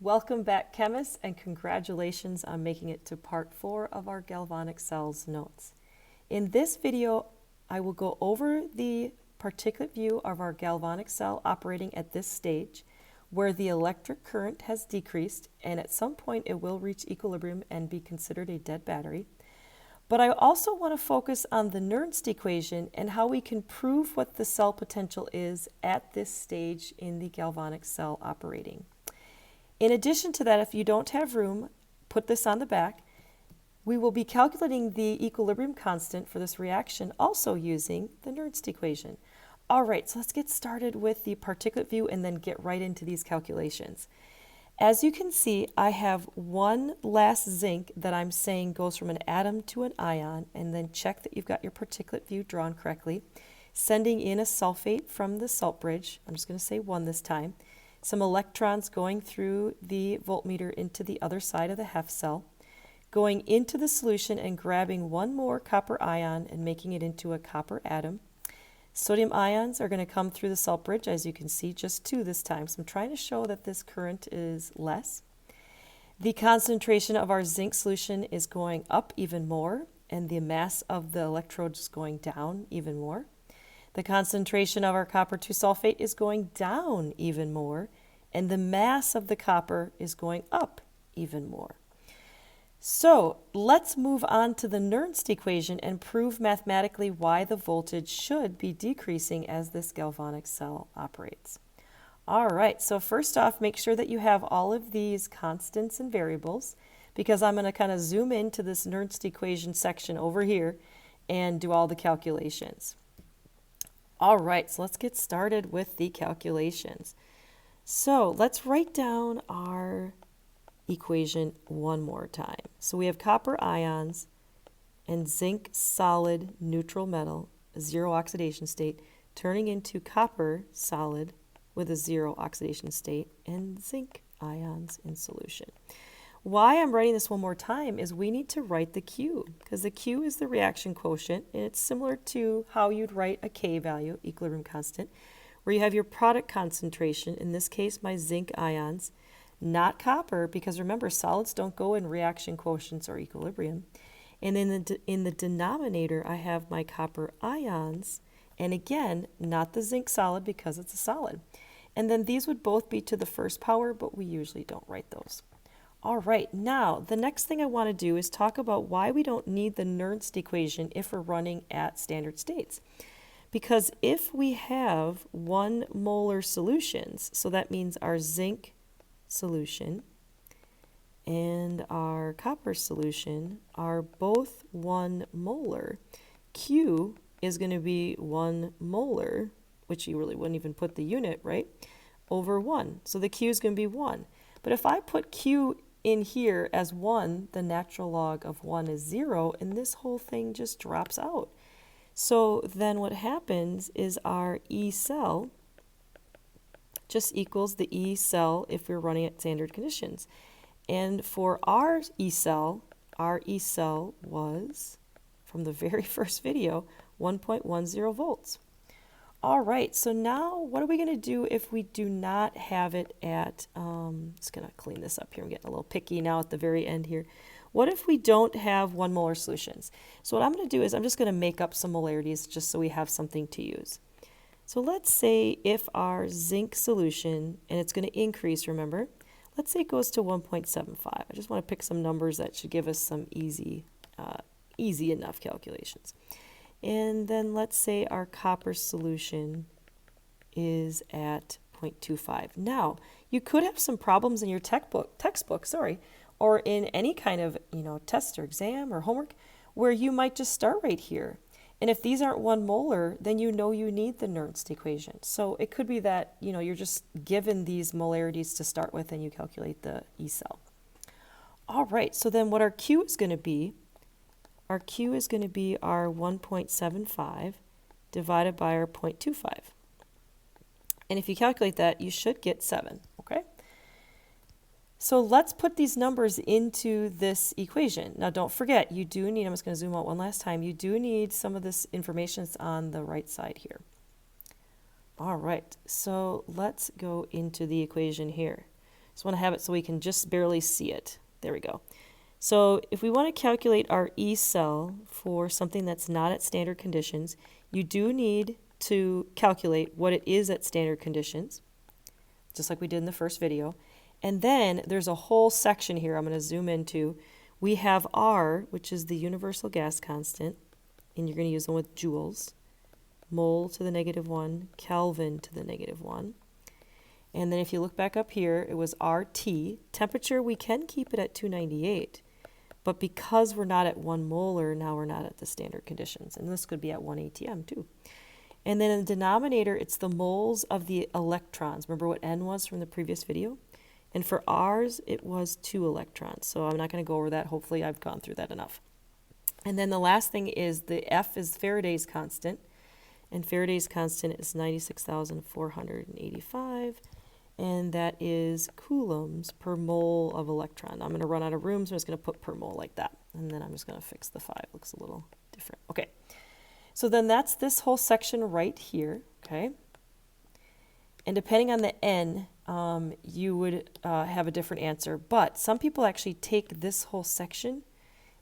Welcome back, chemists, and congratulations on making it to part 4 of our Galvanic Cells notes. In this video, I will go over the particulate view of our galvanic cell operating at this stage, where the electric current has decreased, and at some point it will reach equilibrium and be considered a dead battery. But I also want to focus on the Nernst equation and how we can prove what the cell potential is at this stage in the galvanic cell operating. In addition to that, if you don't have room, put this on the back. We will be calculating the equilibrium constant for this reaction also using the Nernst equation. All right, so let's get started with the particulate view and then get right into these calculations. As you can see, I have one last zinc that I'm saying goes from an atom to an ion, and then check that you've got your particulate view drawn correctly. Sending in a sulfate from the salt bridge, I'm just going to say 1 this time. Some electrons going through the voltmeter into the other side of the Hef cell, going into the solution and grabbing one more copper ion and making it into a copper atom. Sodium ions are going to come through the salt bridge, as you can see, just 2 this time. So I'm trying to show that this current is less. The concentration of our zinc solution is going up even more, and the mass of the electrode is going down even more. The concentration of our copper 2 sulfate is going down even more, and the mass of the copper is going up even more. So let's move on to the Nernst equation and prove mathematically why the voltage should be decreasing as this galvanic cell operates. All right, so first off, make sure that you have all of these constants and variables, because I'm going to kind of zoom into this Nernst equation section over here and do all the calculations. All right, so let's get started with the calculations. So let's write down our equation one more time. So we have copper ions and zinc solid neutral metal, a 0 oxidation state, turning into copper solid with a 0 oxidation state, and zinc ions in solution. Why I'm writing this one more time is we need to write the Q, because the Q is the reaction quotient, and it's similar to how you'd write a K value, equilibrium constant, where you have your product concentration, in this case my zinc ions, not copper, because remember, solids don't go in reaction quotients or equilibrium. And in the denominator, I have my copper ions, and again, not the zinc solid because it's a solid. And then these would both be to the first power, but we usually don't write those. All right, now the next thing I want to do is talk about why we don't need the Nernst equation if we're running at standard states. Because if we have 1 molar solutions, so that means our zinc solution and our copper solution are both 1 molar, Q is going to be 1 molar, which you really wouldn't even put the unit, right, over 1. So the Q is going to be 1. But if I put Q in here as 1, the natural log of 1 is 0, and this whole thing just drops out. So then what happens is our E cell just equals the E cell if we're running at standard conditions. And for our E cell was, from the very first video, 1.10 volts. All right, so now what are we going to do if we do not have it at, just going to clean this up here. I'm getting a little picky now at the very end here. What if we don't have 1 molar solutions? So what I'm going to do is I'm just going to make up some molarities just so we have something to use. So let's say if our zinc solution, and it's going to increase, remember, let's say it goes to 1.75. I just want to pick some numbers that should give us some easy enough calculations. And then let's say our copper solution is at 0.25. Now, you could have some problems in your textbook, or in any kind of test or exam or homework where you might just start right here. And if these aren't 1 molar, then you need the Nernst equation. So it could be that you're just given these molarities to start with and you calculate the E cell. All right, so then what our Q is going to be, our Q is going to be our 1.75 divided by our 0.25. And if you calculate that, you should get 7, okay? So let's put these numbers into this equation. Now don't forget, you do need, I'm just going to zoom out one last time, you do need some of this information on the right side here. All right, so let's go into the equation here. Just want to have it so we can just barely see it. There we go. So if we want to calculate our E cell for something that's not at standard conditions, you do need to calculate what it is at standard conditions, just like we did in the first video. And then there's a whole section here I'm going to zoom into. We have R, which is the universal gas constant, and you're going to use them with joules, mole to the -1, Kelvin to the -1. And then if you look back up here, it was RT. Temperature, we can keep it at 298, but because we're not at 1 molar, now we're not at the standard conditions. And this could be at 1 atm too. And then in the denominator, it's the moles of the electrons. Remember what N was from the previous video? And for R's, it was 2 electrons. So I'm not going to go over that. Hopefully I've gone through that enough. And then the last thing is the F is Faraday's constant. And Faraday's constant is 96,485. And that is coulombs per mole of electron. I'm going to run out of room, so I'm just going to put per mole like that. And then I'm just going to fix the 5. Looks a little different. Okay. So then that's this whole section right here. Okay. And depending on the N, you would have a different answer. But some people actually take this whole section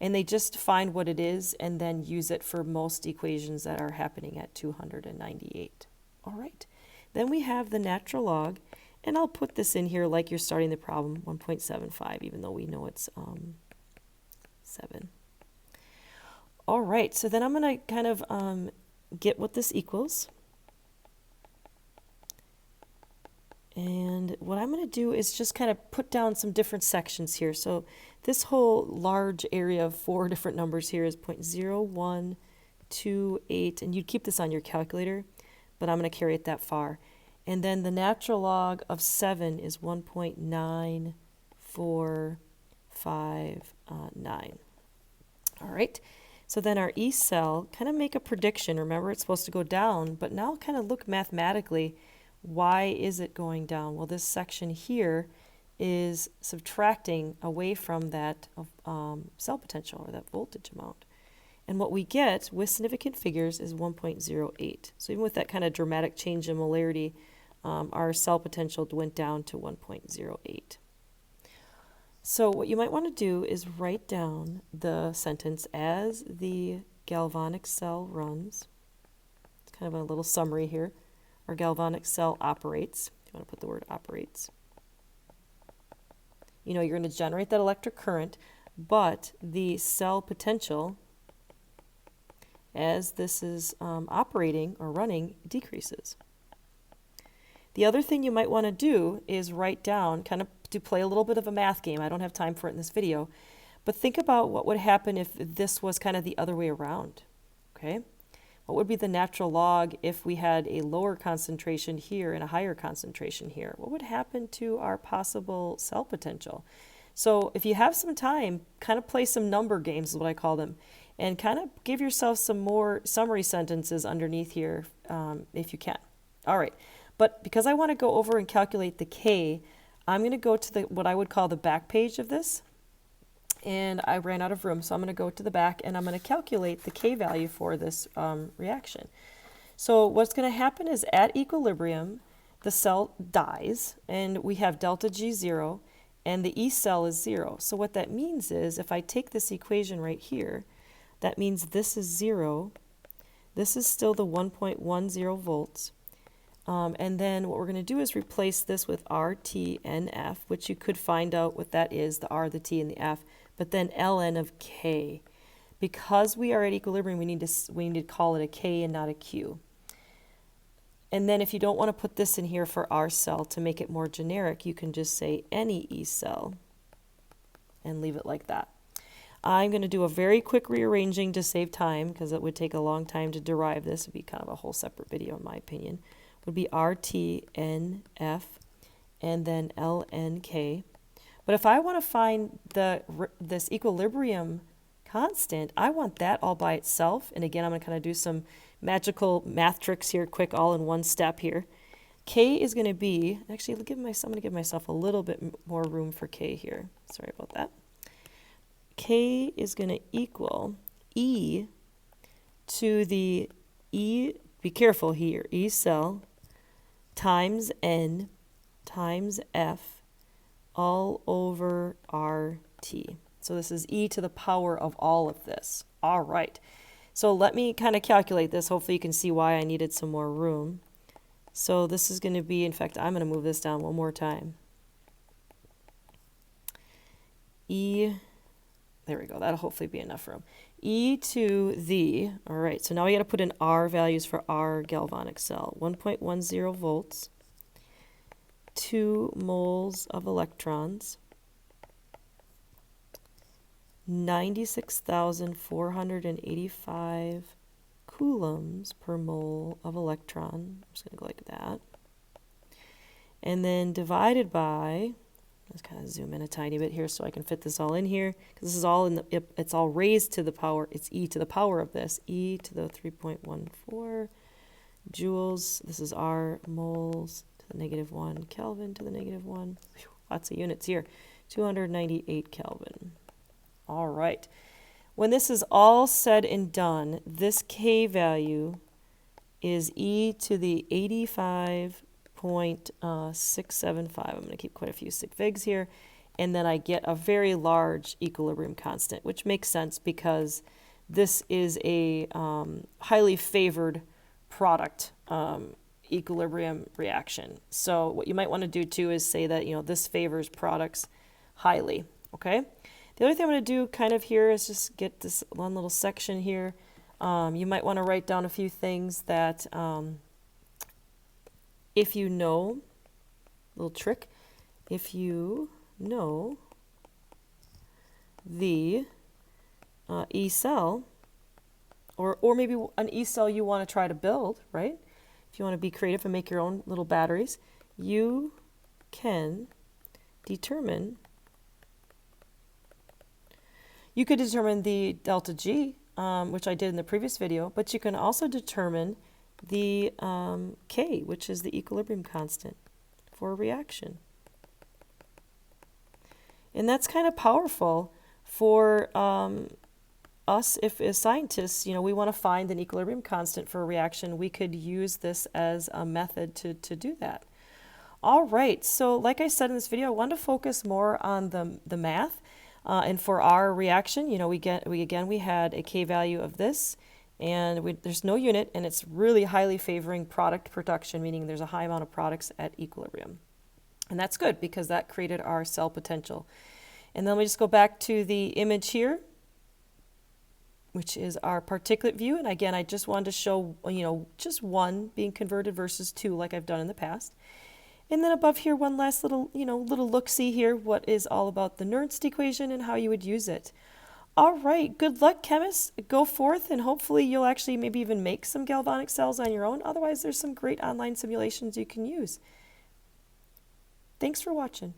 and they just find what it is and then use it for most equations that are happening at 298. All right. Then we have the natural log. And I'll put this in here like you're starting the problem, 1.75, even though we know it's 7. All right, so then I'm going to kind of get what this equals. And what I'm going to do is just kind of put down some different sections here. So this whole large area of 4 different numbers here is 0.0128, and you'd keep this on your calculator, but I'm going to carry it that far. And then the natural log of 7 is 1.9459. All right, so then our E cell, kind of make a prediction. Remember, it's supposed to go down, but now kind of look mathematically, why is it going down? Well, this section here is subtracting away from that cell potential, or that voltage amount. And what we get with significant figures is 1.08. So even with that kind of dramatic change in molarity, our cell potential went down to 1.08. So what you might want to do is write down the sentence as the galvanic cell runs. It's kind of a little summary here. Our galvanic cell operates. If you want to put the word operates. You know, you're going to generate that electric current, but the cell potential, as this is operating or running, decreases. The other thing you might want to do is write down, kind of to play a little bit of a math game. I don't have time for it in this video, but think about what would happen if this was kind of the other way around, okay? What would be the natural log if we had a lower concentration here and a higher concentration here? What would happen to our possible cell potential? So if you have some time, kind of play some number games is what I call them, and kind of give yourself some more summary sentences underneath here if you can. All right. But because I want to go over and calculate the K, I'm going to go to what I would call the back page of this. And I ran out of room, so I'm going to go to the back and I'm going to calculate the K value for this reaction. So what's going to happen is at equilibrium, the cell dies, and we have delta G0, and the E cell is 0. So what that means is if I take this equation right here, that means this is 0. This is still the 1.10 volts. And then what we're going to do is replace this with R, T, N, F, which you could find out what that is, the R, the T, and the F, but then ln of K. Because we are at equilibrium, we need to call it a K and not a Q. And then if you don't want to put this in here for our cell to make it more generic, you can just say any E cell and leave it like that. I'm going to do a very quick rearranging to save time because it would take a long time to derive this. It would be kind of a whole separate video in my opinion. Would be RT, NF, and then LNK. But if I want to find this equilibrium constant, I want that all by itself. And again, I'm going to kind of do some magical math tricks here, quick, all in one step here. K is going to be, actually, I'm going to give myself a little bit more room for K here. Sorry about that. K is going to equal E to the E, be careful here, E cell times N times F all over RT. So this is e to the power of all of this. All right. So let me kind of calculate this. Hopefully you can see why I needed some more room. So this is going to be, in fact, I'm going to move this down one more time. E, there we go. That'll hopefully be enough room. E to the, all right, so now we got to put in R values for our galvanic cell. 1.10 volts, 2 moles of electrons, 96,485 coulombs per mole of electron. I'm just going to go like that. And then divided by, let's kind of zoom in a tiny bit here so I can fit this all in here, because this is all in the, it's all raised to the power, it's e to the power of this, e to the 3.14 joules. This is R moles to the -1, Kelvin to the -1. Whew, lots of units here. 298 Kelvin. All right. When this is all said and done, this K value is e to the 85.675. I'm going to keep quite a few sig figs here. And then I get a very large equilibrium constant, which makes sense because this is a highly favored product equilibrium reaction. So what you might want to do too is say that, you know, this favors products highly, okay? The other thing I'm going to do kind of here is just get this one little section here. You might want to write down a few things that if you know, little trick, if you know the E cell, or maybe an E cell you want to try to build, right? If you want to be creative and make your own little batteries, you can determine, you could determine the delta G, which I did in the previous video, but you can also determine the K, which is the equilibrium constant for a reaction. And that's kind of powerful for us, if as scientists, you know, we want to find an equilibrium constant for a reaction. We could use this as a method to do that. All right, so like I said in this video, I wanted to focus more on the math. And for our reaction, you know, we had a K value of this, and there's no unit, and it's really highly favoring product production, meaning there's a high amount of products at equilibrium. And that's good because that created our cell potential. And then we just go back to the image here, which is our particulate view. And again, I just wanted to show, you know, just one being converted versus two like I've done in the past. And then above here, one last little, you know, little look-see here, what is all about the Nernst equation and how you would use it. All right, good luck, chemists. Go forth, and hopefully you'll actually maybe even make some galvanic cells on your own. Otherwise, there's some great online simulations you can use. Thanks for watching.